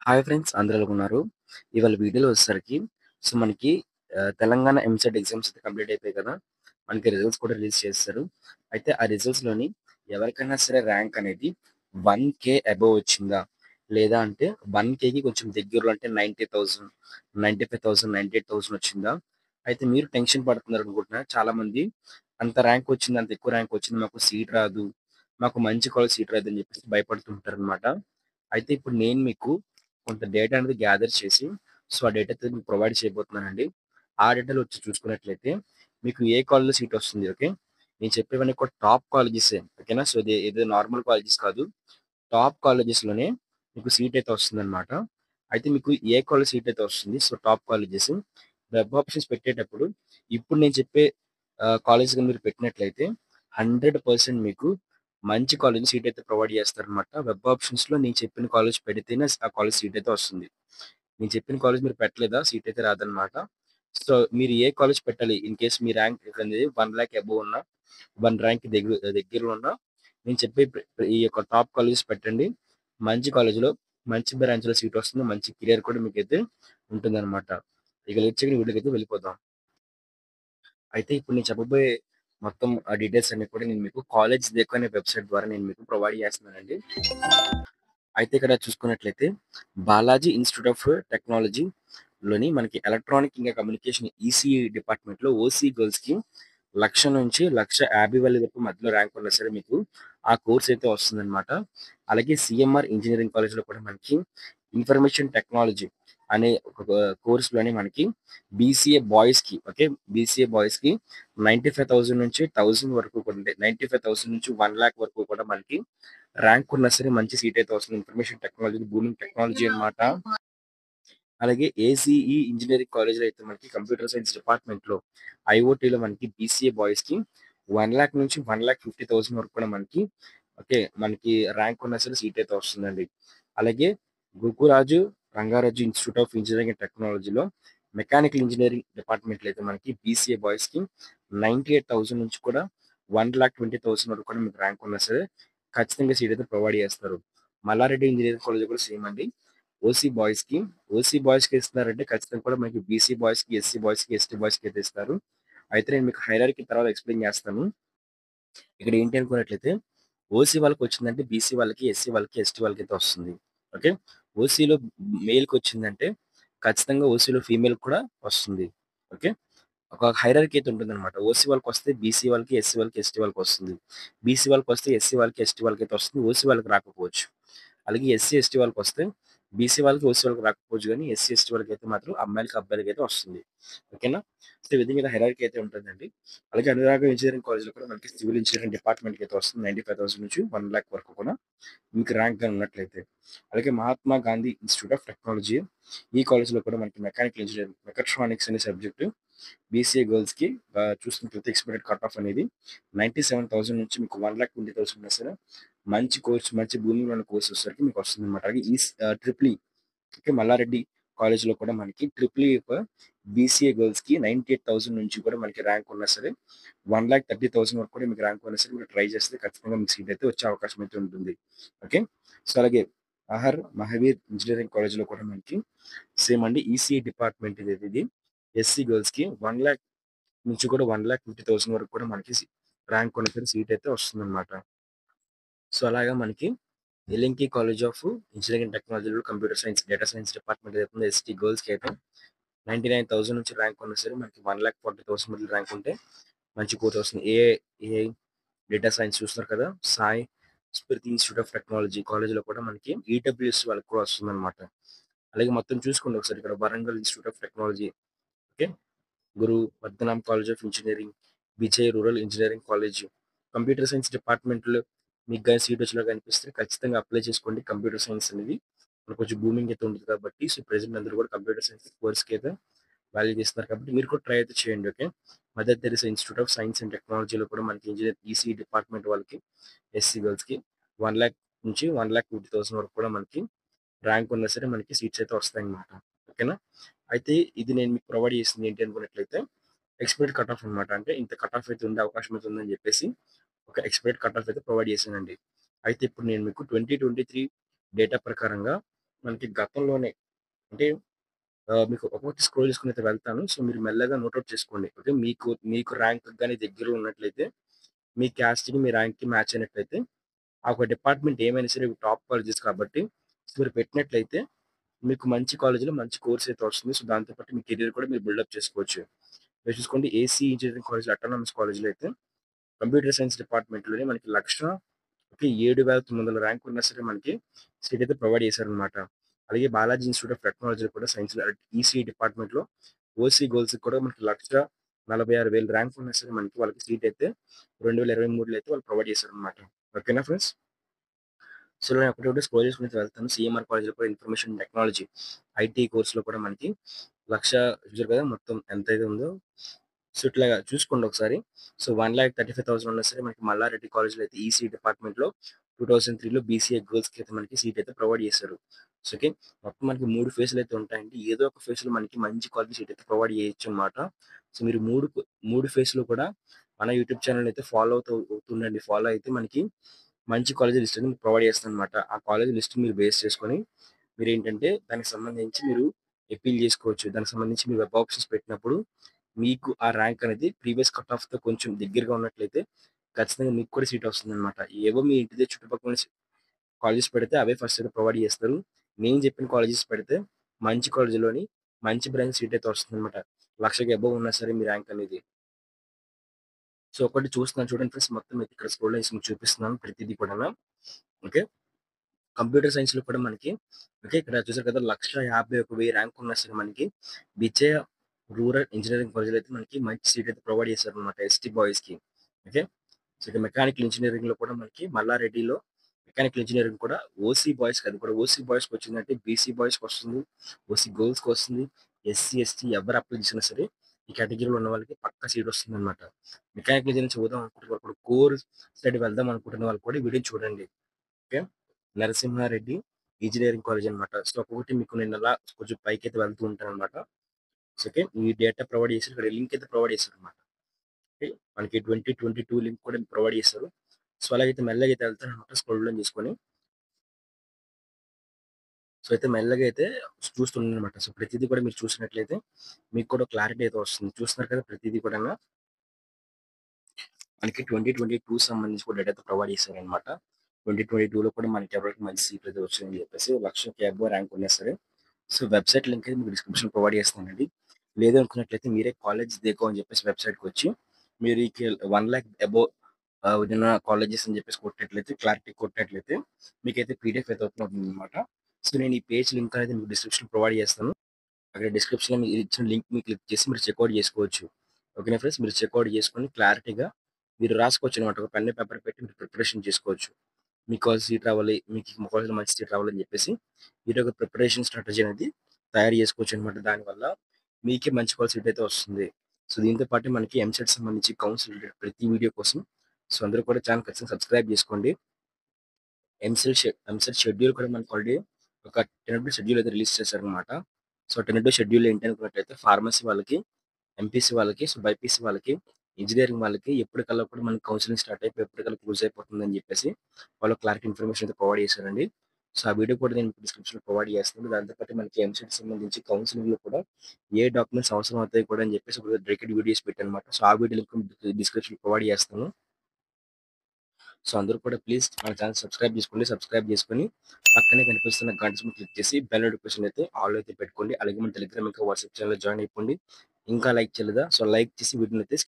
Hi friends అందరూ ఎలా ఉన్నారు? ఇవాళ వీడియోలో వచ్చేసరికి మనకి తెలంగాణ ఎంసెట్ ఎగ్జామ్స్ అయితే కంప్లీట్ అయిపోయాయి కదా! మనకి రిజల్ట్స్ కూడా రిలీజ్ చేసేసారు. అయితే ఆ రిజల్ట్స్‌లోని ఎవరికైనా సరే ర్యాంక్ అనేది 1,000 అబోవ్ వచ్చిందా? లేదా అంటే 1,000కి కొంచెం దగ్గరలో అంటే 90,000, 95,000, 98,000 వచ్చిందా? అయితే మీరు టెన్షన్ పడుతున్నారు అనుకుంటున్నా. చాలామంది అంత ర్యాంక్ వచ్చింది, అంత ఎక్కువ ర్యాంక్ వచ్చింది, మాకు సీట్ రాదు, మాకు మంచి కాలేజ్ సీట్ రాదు అని చెప్పేసి భయపడుతుంటారనమాట. అయితే ఇప్పుడు నేను మీకు కొంత డేటా అనేది గ్యాదర్ చేసి, ఆ డేటా అయితే మీకు ప్రొవైడ్ చేయబోతున్నానండి. ఆ డేటాలో వచ్చి చూసుకున్నట్లయితే మీకు ఏ కాలేజ్‌లో సీట్ వస్తుంది. ఓకే. నేను చెప్పేవన్నీ కూడా టాప్ కాలేజెసే. ఓకేనా. ఇది ఏదో నార్మల్ కాలేజెస్ కాదు. టాప్ కాలేజెస్‌లోనే మీకు సీట్ అయితే వస్తుందన్నమాట. అయితే మీకు ఏ కాలేజ్ సీట్ అయితే వస్తుంది. టాప్ కాలేజెస్ వెబ్ ఆప్షన్స్ పెట్టేటప్పుడు ఇప్పుడు నేను చెప్పే కాలేజ్ గాని మీరు పెట్టినట్లయితే 100% మీకు మంచి కాలేజ్ సీట్ అయితే ప్రొవైడ్ చేస్తారనమాట. వెబ్ ఆప్షన్స్‌లో నేను చెప్పిన కాలేజ్ పెడితేనే ఆ కాలేజ్ సీట్ అయితే వస్తుంది. నేను చెప్పిన కాలేజ్ మీరు పెట్టలేదా సీట్ అయితే రాదనమాట. మీరు ఏ కాలేజ్ పెట్టాలి ఇన్ కేస్ మీ ర్యాంక్ అనేది 1,00,000 అబోవ్ ఉన్నా, 1 ర్యాంక్ దగ్గరలో ఉన్నా నేను చెప్పే ఈ యొక్క టాప్ కాలేజెస్ పెట్టండి. మంచి కాలేజ్‌లో మంచి బ్రాంచ్‌లో సీట్ వస్తుంది. మంచి కెరియర్ కూడా మీకైతే ఉంటుందనమాట. ఇక లేట్ చేయకుండా వీడియోకైతే వెళ్ళిపోదాం. అయితే ఇప్పుడు నేను చెప్పబోయే మొత్తం ఆ డీటెయిల్స్ అన్ని కూడా నేను మీకు కాలేజ్ దేకో అనే వెబ్‌సైట్ ద్వారా నేను మీకు ప్రొవైడ్ చేస్తున్నానండి. అయితే ఇక్కడ చూసుకున్నట్లయితే బాలాజీ ఇన్‌స్టిట్యూట్ ఆఫ్ టెక్నాలజీలోని మనకి ఎలక్ట్రానిక్ ఇంకా కమ్యూనికేషన్ ఈసీఈ డిపార్ట్మెంట్‌లో ఓసీ గర్ల్స్‌కి 1,00,000 నుంచి 1,50,000 వరకు మధ్యలో ర్యాంక్ ఉన్నా సరే మీకు ఆ కోర్స్ అయితే వస్తుందన్నమాట. అలాగే సీఎంఆర్ ఇంజినీరింగ్ కాలేజ్‌లో కూడా మనకి ఇన్ఫర్మేషన్ టెక్నాలజీ అనే ఒక కోర్స్‌లోని మనకి బీసీఏ బాయ్స్‌కి ఓకే. బీసీఏ బాయ్స్‌కి 95,000 నుంచి 1,000 వరకు కూడా ఉంటాయి. 95,000 నుంచి 1,00,000 వరకు కూడా మనకి ర్యాంక్ ఉన్నా సరే మంచి సీట్ అయితే వస్తుంది. ఇన్ఫర్మేషన్ టెక్నాలజీ, బూమింగ్ టెక్నాలజీ అన్నమాట. అలాగే ఏసీఈ ఇంజినీరింగ్ కాలేజ్‌లో అయితే మనకి కంప్యూటర్ సైన్స్ డిపార్ట్మెంట్‌లో ఐఓటీలో మనకి బీసీఏ బాయ్స్‌కి 1,00,000 నుంచి 1,50,000 వరకు కూడా మనకి ఓకే. మనకి ర్యాంక్ ఉన్నా సరే సీట్ అయితే వస్తుందండి. అలాగే గుకురాజు Rangaraju institute of engineering and టెక్నాలజీలో మెకానికల్ ఇంజినీరింగ్ డిపార్ట్మెంట్‌లో అయితే మనకి బీసీఏ బాయ్స్‌కి 98,000 నుంచి కూడా 1,20,000 వరకు కూడా మీకు ర్యాంక్ ఉన్నా సరే ఖచ్చితంగా సీట్ అయితే ప్రొవైడ్ చేస్తారు. మల్లారెడ్డి ఇంజినీరింగ్ కాలేజ్ కూడా సేమ్ అండి. ఓసీ బాయ్స్‌కి ఓసీ బాయ్స్‌కి ఇస్తున్నారంటే ఖచ్చితంగా కూడా మనకి బీసీ బాయ్స్‌కి, ఎస్సీ బాయ్స్‌కి, ఎస్టీ బాయ్స్‌కి అయితే ఇస్తారు. అయితే నేను మీకు హైరార్కీ తర్వాత ఎక్స్‌ప్లెయిన్ చేస్తాను. ఇక్కడ ఏంటి అనుకున్నట్లయితే ఓసీ వాళ్ళకొచ్చిందంటే బీసీ వాళ్ళకి, ఎస్సీ వాళ్ళకి, ఎస్టీ వాళ్ళకైతే వస్తుంది. ఓకే. ఓసీలో మేల్‌కొచ్చిందంటే ఖచ్చితంగా ఓసీలో ఫీమేల్‌కి కూడా వస్తుంది. ఓకే. ఒక హైరార్కీ అయితే ఉంటుందన్నమాట. ఓసీ వాళ్ళకొస్తే బీసీ వాళ్ళకి, ఎస్సీ వాళ్ళకి, ఎస్టీ వాళ్ళకొస్తుంది. బీసీ వాళ్ళకొస్తే ఎస్సీ వాళ్ళకి, ఎస్టీ వాళ్ళకైతే వస్తుంది. ఓసీ వాళ్ళకి రాకపోవచ్చు. అలాగే ఎస్సీ, ఎస్టీ వాళ్ళకొస్తే బీసీ వాళ్ళకి, ఓసీ వాళ్ళకి రాకపోవచ్చు గానీ ఎస్సీ, ఎస్టీ వాళ్ళకైతే మాత్రం అమ్మాయిలకి, అబ్బాయిలకైతే వస్తుంది. ఓకేనా? ఈ విధంగా హైరార్కీ అయితే ఉంటుందండి. అలాగే అనురాగ ఇంజినీరింగ్ కాలేజ్‌లో కూడా మనకి సివిల్ ఇంజినీరింగ్ డిపార్ట్‌మెంట్‌కి అయితే వస్తుంది. 95,000 నుంచి 1,00,000 వరకు కూడా మీకు ర్యాంక్ గాని ఉన్నట్లయితే. అలాగే Mahatma Gandhi institute of technology ఈ కాలేజ్‌లో కూడా మనకి మెకానికల్ ఇంజినీరింగ్, మెకాట్రానిక్స్ అనే సబ్జెక్ట్ బీసీఏ గర్ల్స్‌కి చూసుకున్నట్లయితే ఎక్స్‌పెక్టెడ్ కట్ ఆఫ్ అనేది 97,000 నుంచి మీకు 1,20,000 ఉన్నా సరే మంచి కోర్స్, మంచి భూమిలో ఉన్న కోర్స్ వచ్చేసరికి మీకు వస్తుందన్నమాట. అలాగే ట్రిపుల్ ఈ ఓకే. మల్లారెడ్డి కాలేజ్‌లో కూడా మనకి ట్రిపుల్ ఈ యొక్క బీసీఏ గర్ల్స్‌కి 98,000 నుంచి కూడా మనకి ర్యాంక్ ఉన్నా సరే 1,30,000 వరకు కూడా మీకు ర్యాంక్ ఉన్నా సరే మీరు ట్రై చేస్తే ఖచ్చితంగా మీకు సీట్ అయితే వచ్చే అవకాశం అయితే ఉంటుంది. ఓకే. అలాగే మహావీర్ ఇంజినీరింగ్ కాలేజ్‌లో కూడా మనకి సేమ్ అండి. ఈసీఈ డిపార్ట్‌మెంట్ ఇది. ఎస్సీ గర్ల్స్‌కి 1,00,000 నుంచి కూడా 1,50,000 వరకు కూడా మనకి ర్యాంక్ ఉన్న సరే సీట్ అయితే వస్తుందన్నమాట. అలాగా మనకి L N T college of engineering and టెక్నాలజీలో computer science, data science department ఏదైతే ఎస్టీ గర్ల్స్‌కి అయితే 99,000 నుంచి ర్యాంక్ ఉన్నా సరే మనకి 1,40,000 మిడిల్ ర్యాంక్ ఉంటే మంచి కోర్స్ వస్తుంది. ఏఐ డేటా సైన్స్ చూస్తున్నారు కదా! సాయి స్ఫూర్తి ఇన్‌స్టిట్యూట్ ఆఫ్ టెక్నాలజీ కాలేజ్‌లో కూడా మనకి ఈడబ్ల్యూఎస్ వాళ్ళకి కూడా వస్తుందన్నమాట. అలాగే మొత్తం చూసుకోండి ఒకసారి ఇక్కడ Warangal institute of technology okay. Guru Padmanabh college of engineering, Vijay rural engineering college, computer science డిపార్ట్మెంట్‌లో మీకు గాని సీట్ వచ్చినా కనిపిస్తే ఖచ్చితంగా అప్లై చేసుకోండి. కంప్యూటర్ సైన్స్ అనేది మనకు కొంచెం బూమింగ్ అయితే ఉంటుంది కాబట్టి ప్రెజెంట్ అందరూ కూడా కంప్యూటర్ సైన్స్ కోర్స్‌కి అయితే వాల్యూ ఇస్తున్నారు కాబట్టి మీరు కూడా ట్రై అయితే చేయండి. Okay. Mother Teresa institute of science and టెక్నాలజీలో కూడా మనకి ఈసీ డిపార్ట్మెంట్ వాళ్ళకి ఎస్సీ గర్ల్స్‌కి 1,00,000 నుంచి 1,50,000 వరకు కూడా మనకి ర్యాంక్ ఉన్నా సరే మనకి సీట్స్ అయితే వస్తాయన్నమాట. ఓకేనా? అయితే ఇది నేను మీకు ప్రొవైడ్ చేసింది ఏంటి అనుకున్నట్లయితే ఎక్స్‌పెక్టెడ్ కట్ ఆఫ్ అన్నమాట. అంటే ఇంత కట్ ఆఫ్ అయితే ఉండే అవకాశం అయితే ఉందని చెప్పేసి ఒక ఎక్స్‌పెక్టెడ్ కట్ ఆఫ్ అయితే ప్రొవైడ్ చేశానండి. అయితే ఇప్పుడు నేను మీకు 2023 డేటా ప్రకారంగా మనకి గతంలోనే అంటే మీకు ఒక్కొక్కటి స్క్రోల్ చేసుకొని అయితే వెళ్తాను. సో, మీరు మెల్లగా నోట్ ఔట్ చేసుకోండి. ఓకే. మీకు ర్యాంక్ గాని దగ్గరలో ఉన్నట్లయితే, మీ క్యాస్ట్‌కి, మీ ర్యాంక్‌కి మ్యాచ్ అయినట్లయితే, ఆ ఒక డిపార్ట్‌మెంట్ ఏమైనా సరే ఇవి టాప్ కాలేజెస్ కాబట్టి, సో, మీరు పెట్టినట్లయితే మీకు మంచి కాలేజ్‌లో మంచి కోర్స్ అయితే వస్తుంది. సో, దాంతో పాటు మీ కెరియర్ కూడా మీరు బిల్డప్ చేసుకోవచ్చు. మీరు చూసుకోండి ఏసీ ఇంజినీరింగ్ కాలేజ్‌లో అటానమస్ కాలేజ్‌లో అయితే కంప్యూటర్ సైన్స్ డిపార్ట్‌మెంట్‌లోనే మనకి 7,900 ర్యాంక్ ఉన్నా సరే మనకి సీట్ అయితే ప్రొవైడ్ చేశారనమాట. అలాగే బాలాజీ ఇన్‌స్టిట్యూట్ ఆఫ్ టెక్నాలజీలో కూడా సైన్స్‌లో ఈసీఈ డిపార్ట్‌మెంట్‌లో ఓసీ గర్ల్స్‌కి కూడా మనకి 1,46,000 ర్యాంక్ ఉన్నా సరే మనకి వాళ్ళకి సీట్ అయితే 2023లో అయితే వాళ్ళు ప్రొవైడ్ చేశారనమాట. ఓకేనా ఫ్రెండ్స్? సో, నేను ఒకటి స్క్రోల్ చేసుకుంటూ వెళ్తాను. సీఎంఆర్ కాలేజ్‌లో కూడా ఇన్ఫర్మేషన్ టెక్నాలజీ ఐటీ కోర్స్‌లో కూడా మనకి 1,00,000 చూసారు కదా! మొత్తం ఎంతైతే ఉందో సో, ఇట్లాగా చూసుకోండి ఒకసారి. సో, 1,35,000 ఉన్నా సరే మనకి మల్లారెడ్డి కాలేజ్‌లో అయితే ఈసీ డిపార్ట్మెంట్‌లో 2003లో బీసీఏ గర్ల్స్‌కి అయితే మనకి సీట్ అయితే ప్రొవైడ్ చేశారు. So, okay. మొత్తం మనకి 3 ఫేజ్‌లు అయితే ఉంటాయండి. ఏదో ఒక ఫేజ్‌లో మనకి మంచి క్వాలిటీ సీట్ అయితే ప్రొవైడ్ చేయొచ్చనమాట. సో, మీరు 3 ఫేజ్‌లు కూడా మన యూట్యూబ్ ఛానెల్‌ని అయితే ఫాలో అవుతుండండి. ఫాలో అయితే మనకి మంచి కాలేజీ లిస్ట్ అనేది ప్రొవైడ్ చేస్తాననమాట. ఆ కాలేజీ లిస్ట్ మీరు బేస్ చేసుకొని మీరేంటంటే దానికి సంబంధించి మీరు అప్పీల్ చేసుకోవచ్చు. దానికి సంబంధించి మీరు వెబ్ ఆప్షన్స్ పెట్టినప్పుడు మీకు ఆ ర్యాంక్ అనేది ప్రీవియస్ కట్ ఆఫ్‌తో కొంచెం దగ్గరగా ఉన్నట్లయితే ఖచ్చితంగా మీకు కూడా సీట్ వస్తుందనమాట. ఏవో మీ ఇంటి దగ్గర చుట్టుపక్కల కాలేజెస్ పెడితే అవే ఫస్ట్ అయితే ప్రొవైడ్ చేస్తారు. నేను చెప్పిన కాలేజెస్ పెడితే మంచి కాలేజ్‌లోని మంచి బ్రాంచ్ సీట్ అయితే వస్తుందనమాట. 1,00,000కి అబోవ్ ఉన్నా సరే మీ ర్యాంక్ అనేది. సో, ఒకటి చూస్తున్నాను చూడండి ఫ్రెండ్స్ మొత్తం మీకు ఇక్కడ స్క్రోల్ చేసి మీకు చూపిస్తున్నాను ప్రతీది కూడాను. ఓకే. కంప్యూటర్ సైన్స్‌లో కూడా మనకి ఓకే. ఇక్కడ చూసారు కదా! 1,51,000 ర్యాంక్ ఉన్నా సరే మనకి విజయ రూరల్ ఇంజినీరింగ్ కాలేజ్‌లో అయితే మనకి మంచి సీట్ అయితే ప్రొవైడ్ చేశారనమాట ఎస్టీ బాయ్స్‌కి. ఓకే. సో, ఇక మెకానికల్ ఇంజినీరింగ్‌లో కూడా మనకి మల్లారెడ్డిలో మెకానికల్ ఇంజినీరింగ్ కూడా ఓసీ బాయ్స్‌కి అది కూడా ఓసీ బాయ్స్‌కొచ్చిందంటే బీసీ బాయ్స్‌కొస్తుంది. ఓసీ గర్ల్స్‌కొస్తుంది. ఎస్సీ, ఎస్టీ ఎవరు అప్లై చేసినా సరే ఈ కేటగిరీలో ఉన్న వాళ్ళకి పక్కా సీట్ వస్తుందనమాట. మెకానికల్ ఇంజినీరింగ్ చదువుదాం అనుకుంటున్న వాళ్ళు కూడా కోర్ సైడ్ వెళ్దాం అనుకుంటున్న వాళ్ళు కూడా ఈ వీడియో చూడండి. ఓకే. నరసింహారెడ్డి ఇంజినీరింగ్ కాలేజ్ అనమాట. సో, ఒక్కొక్కటి మీకు నేను అలా కొంచెం పైకైతే వెళ్తూ ఉంటాననమాట. So, okay. ఈ డేటా ప్రొవైడ్ చేసి ఇక్కడ లింక్ అయితే ప్రొవైడ్ చేశారనమాట. ఓకే. మనకి 2022 లింక్ కూడా ప్రొవైడ్ చేశారు. సో, అలాగైతే మెల్లగా అయితే వెళ్తాననమాట స్క్రోల్ డౌన్ చేసుకొని. సో, అయితే మెల్లగా అయితే చూస్తున్నాననమాట. సో, ప్రతీదీ కూడా మీరు చూసినట్లయితే మీకు కూడా క్లారిటీ అయితే వస్తుంది. చూస్తున్నారు కదా! ప్రతీదీ కూడాను. మనకి 2022 సంబంధించి కూడా డేటా అయితే ప్రొవైడ్ చేశారనమాట. 2022లో కూడా మనకి ఎవరికి మంచి సీట్లు అయితే వచ్చాయని చెప్పేసి 1,00,000కి అబోవ్ ర్యాంక్ ఉన్నా సరే సో, వెబ్‌సైట్ లింక్ అయితే మీకు డిస్క్రిప్షన్‌లో ప్రొవైడ్ చేస్తానండి. లేదు అనుకున్నట్లయితే మీరే కాలేజ్ దేకో అని చెప్పేసి వెబ్‌సైట్‌కొచ్చి మీరు ఈ 1,00,000 అబోవ్ ఉన్న కాలేజెస్ అని చెప్పేసి కొట్టినట్లయితే క్లారిటీ కొట్టినట్లయితే మీకైతే పీడీఎఫ్ అయితే ఓపెన్ అవుతుందన్నమాట. సో, నేను ఈ పేజ్ లింక్ అనేది మీకు డిస్క్రిప్షన్‌లో ప్రొవైడ్ చేస్తాను. అక్కడ డిస్క్రిప్షన్‌లో మీరు ఇచ్చిన లింక్ మీద క్లిక్ చేసి మీరు చెక్‌ఔట్ చేసుకోవచ్చు. ఓకేనా ఫ్రెండ్స్? మీరు చెక్‌ఔట్ చేసుకొని క్లారిటీగా మీరు రాసుకోవచ్చనమాట. ఒక పెన్, పేపర్ పెట్టి మీరు ప్రిపరేషన్ చేసుకోవచ్చు. మీకు కావాల్సిన సీట్ రావాలి, మీకు మా కాలేజ్‌లో మంచి సీట్ రావాలని చెప్పేసి మీరు ఒక ప్రిపరేషన్ స్ట్రాటజీ అనేది తయారు చేసుకోవచ్చనమాట. దానివల్ల మీకే మంచి కాల్ సీట్ అయితే వస్తుంది. సో, దీంతో పాటు మనకి ఎంసెట్ సంబంధించి కౌన్సిల్ రిలేటెడ్ ప్రతి వీడియో కోసం సో, అందరూ కూడా ఛానెల్ ఖచ్చితంగా సబ్స్క్రైబ్ చేసుకోండి. ఎంసెట్ షెడ్యూల్ కూడా మనకు ఆల్రెడీ ఒక టెంటేటివ్ షెడ్యూల్ అయితే రిలీజ్ చేశారనమాట. సో, టెంటేటివ్ షెడ్యూల్ ఏంటి అనుకున్నట్టయితే ఫార్మసీ వాళ్ళకి, ఎంపీసీ వాళ్ళకి, సో, బైపీసీ వాళ్ళకి, ఇంజినీరింగ్ వాళ్ళకి ఎప్పటికల్లా కూడా మనకి కౌన్సెలింగ్ స్టార్ట్ అయిపోయి ఎప్పటికల్లా క్లోజ్ అయిపోతుందని చెప్పేసి వాళ్ళు క్లారిటీ ఇన్ఫర్మేషన్ అయితే ప్రొవైడ్ చేశారండి. సో, ఆ వీడియో కూడా నేను డిస్క్రిప్షన్‌లో ప్రొవైడ్ చేస్తాను. దాంతో పాటు మనకి ఎంసెట్ సంబంధించి కౌన్సెలింగ్‌లో కూడా ఏ డాక్యుమెంట్స్ అవసరం అవుతాయి కూడా అని చెప్పేసి ఒక డెడికేటెడ్ వీడియోస్ పెట్టానన్నమాట. సో, ఆ వీడియో లింక్ డిస్క్రిప్షన్‌లో ప్రొవైడ్ చేస్తాను. సో, అందరూ కూడా ప్లీజ్ మన ఛానెల్ సబ్స్క్రైబ్ చేసుకోండి. సబ్స్క్రైబ్ చేసుకొని పక్కనే కనిపిస్తున్న గంట సింబల్ క్లిక్ చేసి బెల్ నోటిఫికేషన్ అయితే ఆల్ అయితే పెట్టుకోండి. అలాగే మన టెలిగ్రామ్ ఇంకా వాట్సాప్ ఛానెల్‌లో జాయిన్ అయిపోండి. ఇంకా లైక్ చేయలేదా? సో, లైక్ చేసి వీడియోని అయితే